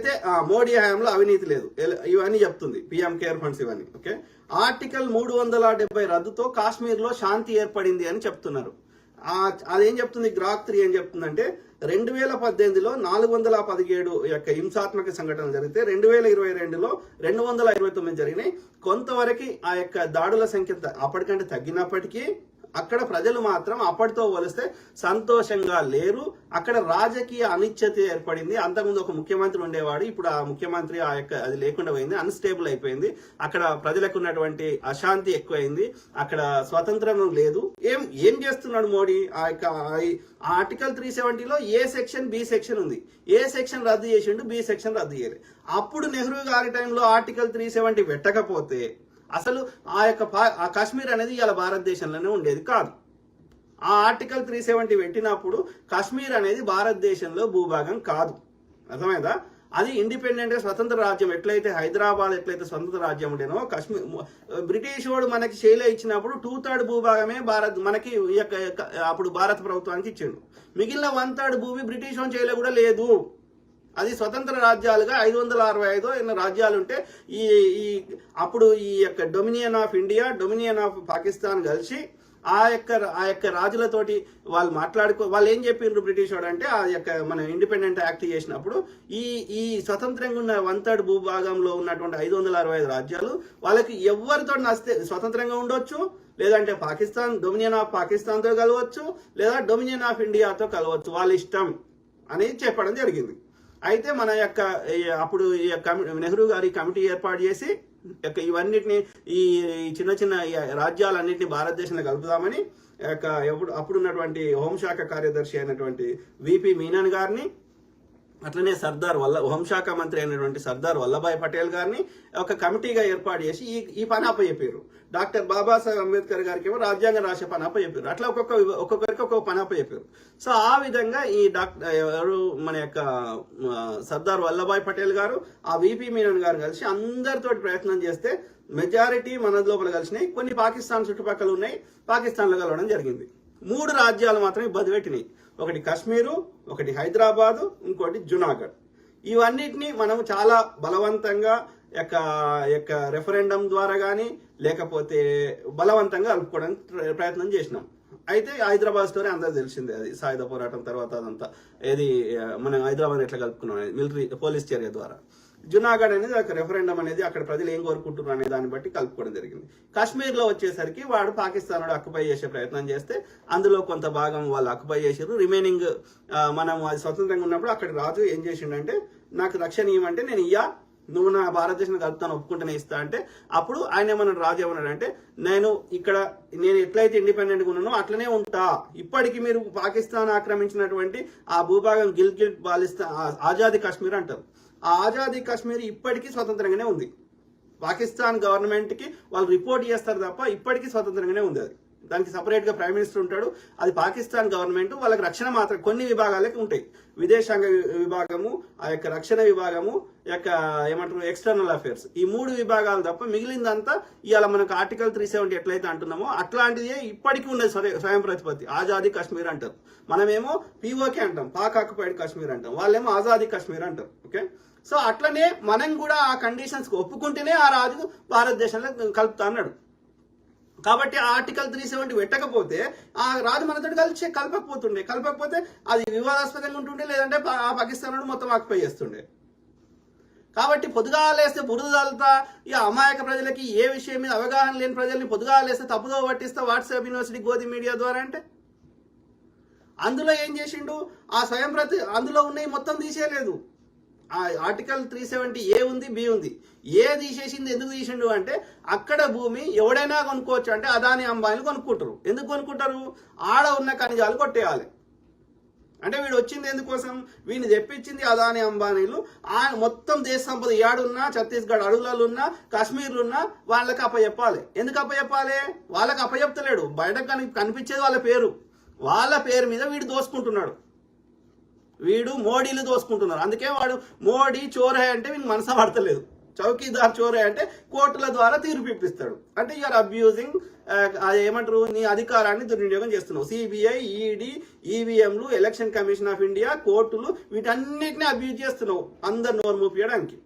అయితే మోడీ హయాంలో అవినీతి లేదు ఇవన్నీ చెప్తుంది పిఎం కేర్ ఫండ్స్ ఇవన్నీ. ఓకే, ఆర్టికల్ 370 రద్దుతో కాశ్మీర్లో శాంతి ఏర్పడింది అని చెప్తున్నారు. అదేం చెప్తుంది, గ్రాక్ 3 ఏం చెప్తుందంటే 2018లో 417 యొక్క హింసాత్మక సంఘటనలు జరిగితే 2022లో 229 జరిగినాయి. కొంతవరకు ఆ యొక్క దాడుల సంఖ్య అప్పటికంటే తగ్గినప్పటికీ అక్కడ ప్రజలు మాత్రం అప్పటితో పోలిస్తే సంతోషంగా లేరు. అక్కడ రాజకీయ అనిశ్చితి ఏర్పడింది. అంతకుముందు ఒక ముఖ్యమంత్రి ఉండేవాడు, ఇప్పుడు ఆ ముఖ్యమంత్రి ఆ యొక్క అది లేకుండా పోయింది, అన్స్టేబుల్ అయిపోయింది. అక్కడ ప్రజలకు ఉన్నటువంటి అశాంతి ఎక్కువైంది. అక్కడ స్వతంత్రం లేదు. ఏం చేస్తున్నాడు మోడీ? ఆ యొక్క ఆర్టికల్ 370లో ఏ సెక్షన్ బి సెక్షన్ ఉంది. ఏ సెక్షన్ రద్దు చేసిండు, బి సెక్షన్ రద్దు చేయలేదు. అప్పుడు నెహ్రూ గారి టైంలో ఆర్టికల్ 370 పెట్టకపోతే అసలు ఆ యొక్క కాశ్మీర్ అనేది ఇలా భారతదేశంలోనే ఉండేది కాదు. ఆ ఆర్టికల్ 370 పెట్టినప్పుడు కాశ్మీర్ అనేది భారతదేశంలో భూభాగం కాదు. అర్థమైందా? అది ఇండిపెండెంట్ గా స్వతంత్ర రాజ్యం ఎట్లయితే హైదరాబాద్ ఎట్లయితే స్వతంత్ర రాజ్యం ఉండేనో కాశ్మీర్ బ్రిటిష్ వాడు మనకి షేలే ఇచ్చినప్పుడు 2/3 భూభాగమే మనకి అప్పుడు భారత ప్రభుత్వానికి ఇచ్చిండు. మిగిలిన 1/3 భూమి బ్రిటిష్ వాడి షేలే కూడా లేదు. అది స్వతంత్ర రాజ్యాలుగా 565 రాజ్యాలు ఉంటే అప్పుడు ఈ యొక్క dominion of India, dominion of Pakistan కలిసి ఆ యొక్క రాజులతోటి వాళ్ళు ఏం చెప్పిండ్రు బ్రిటిష్ వాడు అంటే, ఆ యొక్క మన ఇండిపెండెంట్ యాక్ట్ చేసినప్పుడు ఈ స్వతంత్రంగా ఉన్న 1/3 భూభాగంలో ఉన్నటువంటి 565 రాజ్యాలు వాళ్ళకి ఎవరితో నస్తే స్వతంత్రంగా ఉండొచ్చు, లేదంటే పాకిస్తాన్ డొమినియన్ ఆఫ్ పాకిస్తాన్తో కలవచ్చు, లేదా డొమినియన్ ఆఫ్ ఇండియాతో కలవచ్చు, వాళ్ళ ఇష్టం అనేది చెప్పడం జరిగింది. అయితే మన యొక్క అప్పుడు నెహ్రూ గారి కమిటీ ఏర్పాటు చేసి ఇవన్నిటిని ఈ చిన్న చిన్న రాజ్యాలన్నింటినీ భారతదేశంలో కలుపుదామని అప్పుడున్నటువంటి హోంశాఖ కార్యదర్శి అయినటువంటి విపి మీనన్ గారిని, అట్లనే హోంశాఖ మంత్రి అయినటువంటి సర్దార్ వల్లభాయ్ పటేల్ గారిని ఒక కమిటీగా ఏర్పాటు చేసి ఈ పని అప్పచెప్పారు. డాక్టర్ బాబాసాహెబ్ అంబేద్కర్ గారికి ఏమో రాజ్యాంగం రాసే పని అప్పచెప్పారు. అట్లా ఒక్కొక్కరికి ఒక్కొక్క పని అప్పచెప్పారు. సో ఆ విధంగా ఈ మన యొక్క సర్దార్ వల్లభాయ్ పటేల్ గారు ఆ విపి మీనన్ గారు కలిసి అందరితో ప్రయత్నం చేస్తే మెజారిటీ మన లోపల కలిసినాయి. కొన్ని పాకిస్తాన్ చుట్టుపక్కల ఉన్నాయి, పాకిస్తాన్లో కలవడం జరిగింది. 3 రాజ్యాలు మాత్రం ఇబ్బంది పెట్టినాయి. ఒకటి కాశ్మీరు, ఒకటి హైదరాబాదు, ఇంకోటి జునాగఢ్. ఇవన్నిటిని మనం చాలా బలవంతంగా యొక్క రెఫరెండం ద్వారా కానీ లేకపోతే బలవంతంగా కలుపుకోవడానికి ప్రయత్నం చేసినాం. అయితే హైదరాబాద్ స్టోరీ అందరూ తెలిసిందే, అది సాయుధ పోరాటం తర్వాత అదంతా మనం హైదరాబాద్ ఎట్లా కలుపుకున్నాం మిలిటరీ పోలీస్ చర్య ద్వారా. జునాగఢ్ అనేది ఒక రెఫరెండం అనేది అక్కడ ప్రజలు ఏం కోరుకుంటున్నారు అనే దాన్ని బట్టి కలుపుకోవడం జరిగింది. కాశ్మీర్లో వచ్చేసరికి వాడు పాకిస్తాన్ అక్యుపై చేసే ప్రయత్నం చేస్తే అందులో కొంత భాగం వాళ్ళు అక్యుపై చేసారు. రిమైనింగ్ మనం అది స్వతంత్రంగా ఉన్నప్పుడు అక్కడ రాజు ఏం చేసిండంటే, నాకు రక్షణ ఇవ్వమంటే నేను నువ్వు నా భారతదేశం కలుపుతాను ఒప్పుకుంటేనే ఇస్తా అంటే, అప్పుడు ఆయన ఏమన్నాడు, రాజు ఏమన్నాడంటే, నేను ఎట్లయితే ఇండిపెండెంట్గా ఉన్నానో అట్లనే ఉంటా. ఇప్పటికీ మీరు పాకిస్తాన్ ఆక్రమించినటువంటి ఆ భూభాగం గిల్గిట్ బాలిస్తాన్ ఆజాదీ కాశ్మీర్ అంటారు. ఆ ఆజాదీ కాశ్మీర్ ఇప్పటికీ స్వతంత్రంగానే ఉంది. పాకిస్తాన్ గవర్నమెంట్కి వాళ్ళు రిపోర్ట్ చేస్తారు తప్ప ఇప్పటికీ స్వతంత్రంగానే ఉంది. అది దానికి సపరేట్ గా ప్రైమ్ మినిస్టర్ ఉంటాడు. అది పాకిస్తాన్ గవర్నమెంట్ వాళ్ళకి రక్షణ మాత్రం కొన్ని విభాగాలకి ఉంటాయి. విదేశాంగ విభాగము, ఆ యొక్క రక్షణ విభాగము, ఏమంటారు ఎక్స్టర్నల్ అఫేర్స్, ఈ 3 విభాగాలు తప్ప మిగిలిందంతా ఇవాళ మనకు ఆర్టికల్ 370 ఎట్లయితే అంటున్నామో అట్లాంటిది ఇప్పటికీ ఉండేది. స్వయం ప్రతిపత్తి ఆజాదీ కాశ్మీర్ అంటారు. మనమేమో పిఓకే అంటాం, పాక్ ఆక్యుపైడ్ కాశ్మీర్ అంటాం, వాళ్ళేమో ఆజాదీ కాశ్మీర్ అంటారు. ఓకే, సో అట్లనే మనం కూడా ఆ కండిషన్స్ ఒప్పుకుంటేనే ఆ రాజు భారతదేశంలో కలుపుతా అన్నాడు. కాబట్టి ఆర్టికల్ 370 పెట్టకపోతే ఆ రాజు మనతో కలపకపోతే అది వివాదాస్పదంగా ఉంటుండే, లేదంటే ఆ పాకిస్తాన్ మొత్తం ఆక్యుపై చేస్తుండే. కాబట్టి పొద్దుగాలేస్తే బురద తల్లుతా అమాయక ప్రజలకి ఏ విషయం మీద అవగాహన లేని ప్రజల్ని పొద్దుగాలేస్తే తప్పుదో పట్టిస్తా వాట్సాప్ యూనివర్సిటీ గోధి మీడియా ద్వారా అంటే, అందులో ఏం చేసిండు, ఆ అందులో ఉన్నాయి మొత్తం తీసేయలేదు. ఆ ఆర్టికల్ 370 ఏ ఉంది, బి ఉంది. ఏ తీసేసింది, ఎందుకు తీసిండు అంటే, అక్కడ భూమి ఎవడైనా కొనుక్కోవచ్చు అంటే అదాని అంబానీలు కొనుక్కుంటారు. ఎందుకు కొనుక్కుంటారు? ఆడ ఉన్న ఖనిజాలు కొట్టేయాలి అంటే. వీడు వచ్చింది ఎందుకోసం, వీడిని తెప్పించింది అదాని అంబానీలు. మొత్తం దేశ సంపద ఏడున్నా, ఛత్తీస్గఢ్ అడవులలో ఉన్నా, కాశ్మీర్లు ఉన్నా వాళ్ళకి అప్పచెప్పాలి. ఎందుకు అప్పచెప్పాలి? వాళ్ళకి అప్పచెప్తలేడు, బయటకు కనిపించేది వాళ్ళ పేరు మీద వీడు దోసుకుంటున్నాడు. మోడీలు దోసుకుంటున్నారు. అందుకే వాడు మోడీ చోర్ హై అంటే వీనికి మనసు పడతలేదు. చౌకీదార్ చోరే అంటే కోర్టుల ద్వారా తీర్పు ఇప్పిస్తాడు. అంటే యూఆర్ అబ్యూజింగ్, అది ఏమంటారు, నీ అధికారాన్ని దుర్వినియోగం చేస్తున్నావు. సిబిఐ, ఈడీ, ఈవీఎంలు, ఎలక్షన్ కమిషన్ ఆఫ్ ఇండియా, కోర్టులు, వీటన్నిటిని అబ్యూజ్ చేస్తున్నావు అందరు నోరు మూపించడానికి.